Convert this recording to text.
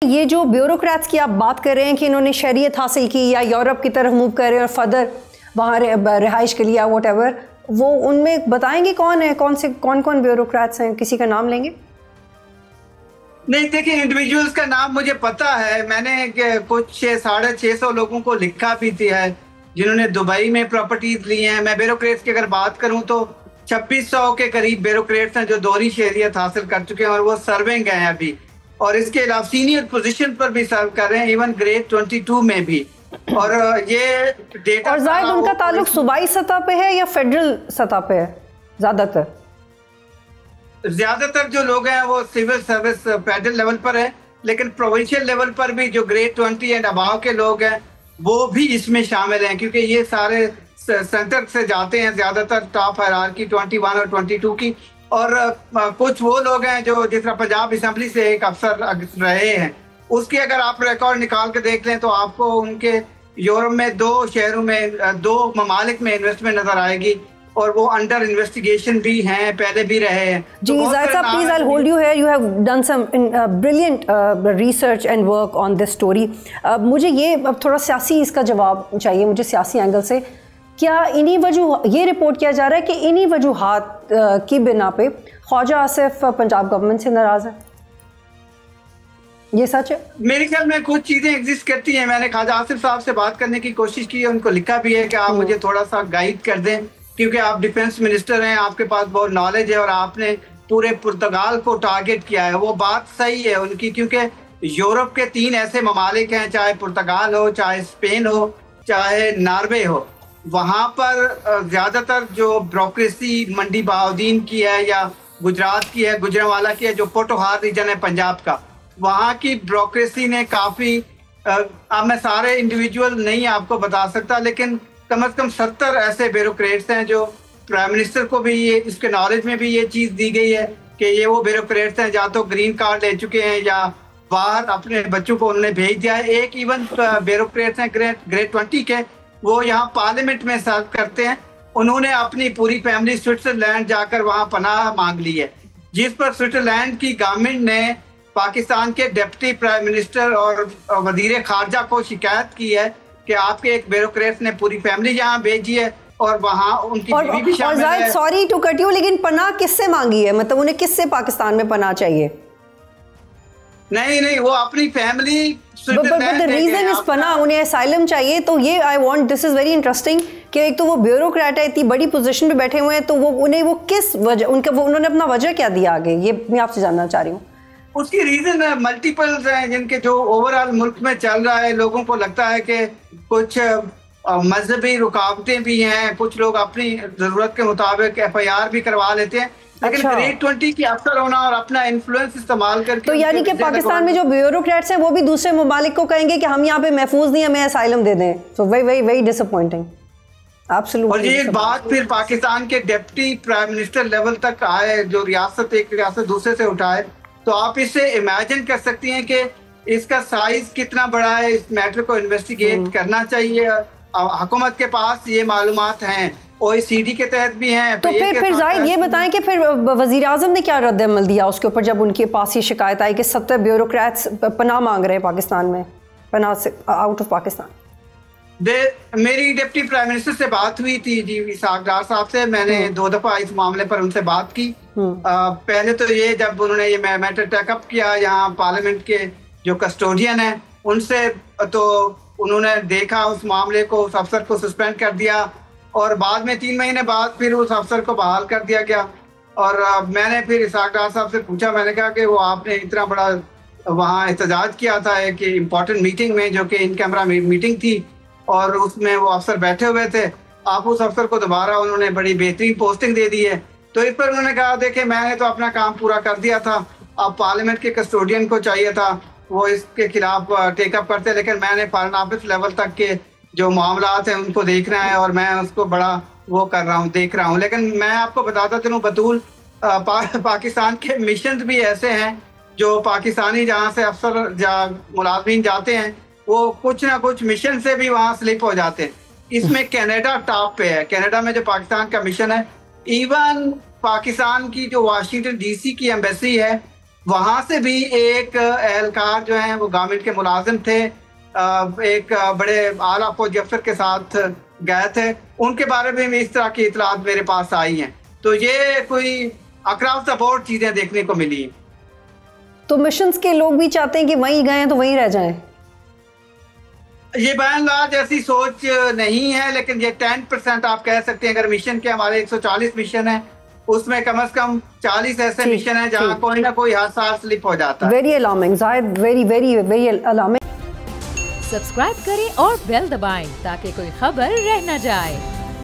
ये जो ब्यूरोक्रेट्स की आप बात कर रहे हैं कि इन्होंने शरीयत हासिल की या यूरोप की तरफ मूव कर रहे हैं और फर्दर वहाँ रिहाइश के लिए वॉट एवर, वो उनमें बताएंगे कौन है, कौन कौन ब्यूरोक्रेट्स हैं, किसी का नाम लेंगे? नहीं, देखिए इंडिविजुअल्स का नाम मुझे पता है। मैंने कुछ 650 लोगों को लिखा भी दिया है जिन्होंने दुबई में प्रॉपर्टीज ली हैं। मैं ब्यूरोक्रेट्स की अगर बात करूं तो 2600 के करीब ब्यूरोक्रेट्स हैं जो दोहरी शहरियत हासिल कर चुके हैं और वो सर्विंग हैं अभी, और इसके अलावा सीनियर पोजीशन पर भी सर्व कर रहे हैं, इवन ग्रेड 22 में भी। और ये डेटा और जाहिद उनका ताल्लुक सूबाई सतह पे है या फेडरल सतह पे है? ज्यादातर जो लोग हैं वो सिविल सर्विस फेडरल लेवल पर है, लेकिन प्रोविंशियल लेवल पर भी जो ग्रेड 20 एंड अबाव के लोग हैं वो भी इसमें शामिल हैं, क्योंकि ये सारे सेंटर से जाते हैं ज्यादातर टॉप हायरार्की 21 और 22 की। और कुछ वो लोग हैं जो जिस तरह पंजाब असेंबली से एक अफसर रहे हैं, उसके अगर आप रिकॉर्ड निकाल के देख लें तो आपको उनके यूरोप में 2 शहरों में 2 ममालिक में इन्वेस्टमेंट नजर आएगी, और वो अंडर इन्वेस्टिगेशन भी हैं, पहले भी रहे हैं। जी Zahid sahab, please I hold you here, you have done some brilliant research and work on this story. मुझे ये अब थोड़ा सियासी इसका जवाब चाहिए, मुझे सियासी एंगल से। क्या इन्हीं ये रिपोर्ट किया जा रहा है कि इन्हीं वजूहात की बिना पे ख्वाजा आसिफ पंजाब गवर्नमेंट से नाराज है? ये सच है? मेरे ख्याल में कुछ चीजें एग्जिस्ट करती हैं। मैंने ख्वाजा आसिफ साहब से बात करने की कोशिश की है, उनको लिखा भी है कि आप मुझे थोड़ा सा गाइड कर दें, क्योंकि आप डिफेंस मिनिस्टर हैं, आपके पास बहुत नॉलेज है और आपने पूरे पुर्तगाल को टारगेट किया है। वो बात सही है उनकी, क्योंकि यूरोप के 3 ऐसे ममालिक हैं, चाहे पुर्तगाल हो, चाहे स्पेन हो, चाहे नॉर्वे हो, वहाँ पर ज्यादातर जो ब्यूरोक्रेसी मंडी बहाउद्दीन की है या गुजरात की है, गुजरांवाला की है, जो पोटोहार रीजन है पंजाब का, वहाँ की ब्यूरोक्रेसी ने काफी अब मैं सारे इंडिविजुअल नहीं आपको बता सकता, लेकिन कम से कम 70 ऐसे ब्यूरोक्रेट्स हैं जो प्राइम मिनिस्टर को भी ये इसके नॉलेज में भी ये चीज दी गई है कि ये वो ब्यूरोक्रेट्स हैं या तो ग्रीन कार्ड ले चुके हैं या बाहर अपने बच्चों को उन्होंने भेज दिया है। एक इवन ब्यूरोक्रेट्स हैं ग्रेड 20 के, वो यहाँ पार्लियामेंट में सर्व करते हैं। उन्होंने अपनी पूरी फैमिली स्विट्जरलैंड जाकर वहाँ पनाह मांग ली है, जिस पर स्विट्जरलैंड की गवर्नमेंट ने पाकिस्तान के डिप्टी प्राइम मिनिस्टर और वजीर खारजा को शिकायत की है कि आपके एक ब्यूरोक्रेट ने पूरी फैमिली यहाँ भेजी है और वहाँ उनकी बीवी भी शामिल है। सॉरी टू कट यू, लेकिन पनाह किससे मांगी है? मतलब उन्हें किससे पाकिस्तान में पनाह चाहिए? नहीं, वो अपनी फैमिली रीजन इज पनाह, उन्हें असाइलम चाहिए। तो ये I want, this is very interesting कि एक तो वो ब्यूरोक्रेट है, इतनी बड़ी पोजीशन पे बैठे हुए हैं, तो वो उन्हें वो किस वजह, उन्होंने अपना वजह क्या दिया आगे, ये मैं आपसे जानना चाह रही हूँ। उसकी रीजन मल्टीपल्स हैं जिनके जो ओवरऑल मुल्क में चल रहा है। लोगों को लगता है कि कुछ मजहबी रुकावटें भी हैं, कुछ लोग अपनी जरूरत के मुताबिक FIR भी करवा लेते हैं, लेकिन ग्रेड 20 की अफसर होना और अपना इन्फ्लुएंस इस्तेमाल करके, तो यानी कि पाकिस्तान में जो ब्यूरोक्रेट्स हैं वो भी दूसरे ममालिक को कहेंगे कि हम यहाँ पे महफूज नहीं, हमें असाइलम दे दें। So very disappointing, absolutely. और ये बात फिर पाकिस्तान के डिप्टी प्राइम मिनिस्टर लेवल तक आए, जो रियासत एक रियासत दूसरे से उठाए। तो आप इससे इमेजिन कर सकती हैं कि इसका साइज कितना बड़ा है। इस मैटर को इन्वेस्टिगेट करना चाहिए। हुकूमत के पास ये मालूमात हैं, OECD के तहत भी हैं। तो फिर जाहिद ये बताएं कि फिर वजीर आजम ने क्या रद्द अमल दिया उसके ऊपर, जब उनके पास ये शिकायत आई कि 70 ब्यूरोक्रेट्स पनाह मांग रहे हैं पाकिस्तान में, पनाह से आउट ऑफ पाकिस्तान? मेरी डिप्टी प्राइम मिनिस्टर से बात हुई थी जी, इसाक डार साहब से। मैंने 2 दफा इस मामले पर उनसे बात की। पहले तो ये जब उन्होंने ये मैटर टेकअप किया यहाँ पार्लियामेंट के जो कस्टोडियन है उनसे, तो उन्होंने देखा उस मामले को, उस अफसर को सस्पेंड कर दिया, और बाद में 3 महीने बाद फिर उस अफसर को बहाल कर दिया गया। और मैंने फिर इसाक डार साहब से पूछा, मैंने कहा कि वो आपने इतना बड़ा वहाँ एहतजाज किया था एक इम्पोर्टेंट मीटिंग में, जो कि इन कैमरा मीटिंग थी, और उसमें वो अफसर बैठे हुए थे, आप उस अफसर को दोबारा उन्होंने बड़ी बेहतरीन पोस्टिंग दे दी है। तो इस पर उन्होंने कहा, देखिए मैंने तो अपना काम पूरा कर दिया था, अब पार्लियामेंट के कस्टोडियन को चाहिए था वो इसके खिलाफ टेकअप करते, लेकिन मैंने फॉरेन ऑफिस लेवल तक के जो मामलात हैं उनको देखना है और मैं उसको बड़ा वो कर रहा हूँ, देख रहा हूँ। लेकिन मैं आपको बताता चलूँ बतूल, पाकिस्तान के मिशन भी ऐसे हैं जो पाकिस्तानी जहाँ से अफसर मुलाजमीन जाते हैं वो कुछ ना कुछ मिशन से भी वहाँ स्लिप हो जाते हैं। इसमें कनाडा टॉप पे है। कनाडा में जो पाकिस्तान का मिशन है, इवन पाकिस्तान की जो वाशिंगटन DC की एम्बेसी है वहां से भी एक एहलकार जो है वो गवर्नमेंट के मुलाजिम थे, एक बड़े आला फौजी अफसर के साथ गए थे, उनके बारे में भी इस तरह की इतलात मेरे पास आई हैं। तो ये कोई अक्रॉस द बोर्ड चीजें देखने को मिली। तो मिशंस के लोग भी चाहते हैं कि वहीं गए तो वहीं रह जाएं। ये बाय लार्ज ऐसी सोच नहीं है, लेकिन ये 10% आप कह सकते हैं। अगर मिशन के हमारे 140 मिशन है, उसमें कम से कम 40 ऐसे मिशन है जहाँ कोई ना कोई हादसा स्लिप हो जाता है। Very alarming Zahid, very very very alarming. Subscribe करें और बेल दबाएं ताकि कोई खबर रह न जाए।